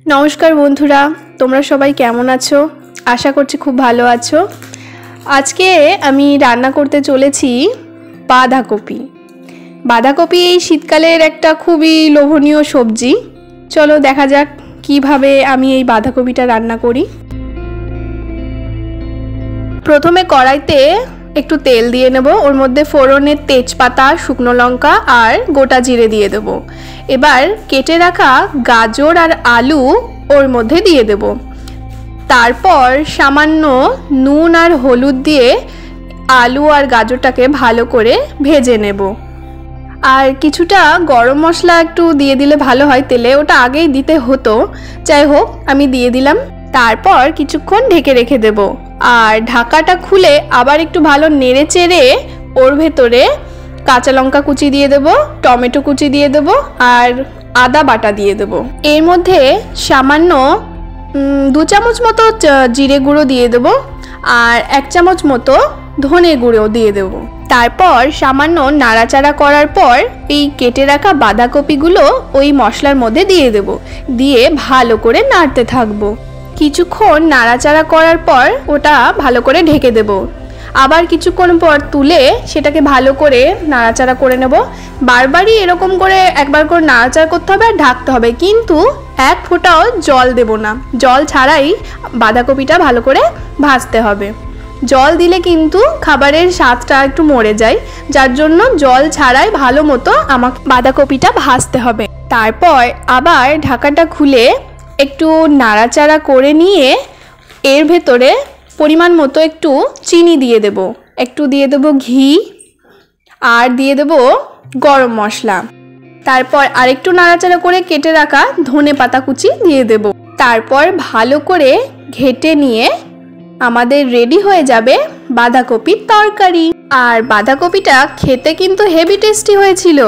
নমস্কার বন্ধুরা, তোমরা সবাই কেমন আছো? আশা করছি খুব ভালো আছো। আজকে আমি রান্না করতে চলেছি বাঁধাকপি। বাঁধাকপি এই শীতকালের একটা খুবই লোভনীয় সবজি। চলো দেখা যাক কিভাবে আমি এই বাঁধাকপিটা রান্না করি। প্রথমে কড়াইতে একটু তেল দিয়ে নেব, ওর মধ্যে ফোড়নের তেজপাতা, শুকনো লঙ্কা আর গোটা জিরে দিয়ে দেব। এবার কেটে রাখা গাজর আর আলু ওর মধ্যে দিয়ে দেব। তারপর সামান্য নুন আর হলুদ দিয়ে আলু আর গাজরটাকে ভালো করে ভেজে নেব। আর কিছুটা গরম মশলা একটু দিয়ে দিলে ভালো হয় তেলে, ওটা আগেই দিতে হতো, যাই হোক আমি দিয়ে দিলাম। তারপর কিছুক্ষণ ঢেকে রেখে দেব আর ঢাকাটা খুলে আবার একটু ভালো নেড়ে চেড়ে ওর ভেতরে কাঁচা লঙ্কা কুচি দিয়ে দেব, টমেটো কুচি দিয়ে দেব আর আদা বাটা দিয়ে দেব। এর মধ্যে সামান্য 2 চামচ মতো জিরে গুঁড়ো দিয়ে দেব আর 1 চামচ মতো ধনে গুঁড়ো দিয়ে দেব। তারপর সামান্য নাড়াচাড়া করার পর এই কেটে রাখা বাঁধাকপিগুলো ওই মশলার মধ্যে দিয়ে দেব, দিয়ে ভালো করে নাড়তে থাকবো। কিছুক্ষণ নাড়াচাড়া করার পর ওটা ভালো করে ঢেকে দেব। আবার কিছুক্ষণ পর তুলে সেটাকে ভালো করে নাড়াচাড়া করে নেব। বারবারই এরকম করে একবার করে নাড়াচাড়া করতে হবে আর ঢাকতে হবে, কিন্তু এক ফোঁটাও জল দেব না। জল ছাড়াই বাঁধাকপিটা ভালো করে ভাজতে হবে। জল দিলে কিন্তু খাবারের স্বাদটা একটু মরে যায়, যার জন্য জল ছাড়াই ভালো মতো আমাকে বাঁধাকপিটা ভাজতে হবে। তারপর আবার ঢাকাটা খুলে একটু নাড়াচাড়া করে নিয়ে এর ভেতরে পরিমাণ মতো একটু চিনি দিয়ে দেব, একটু দিয়ে দেব ঘি আর দিয়ে দেব গরম মশলা। তারপর আরেকটু নাড়াচাড়া করে কেটে রাখা ধনে পাতা কুচি দিয়ে দেব। তারপর ভালো করে ঘেটে নিয়ে আমাদের রেডি হয়ে যাবে বাঁধাকপির তরকারি। আর বাঁধাকপিটা খেতে কিন্তু হেভি টেস্টি হয়েছিল।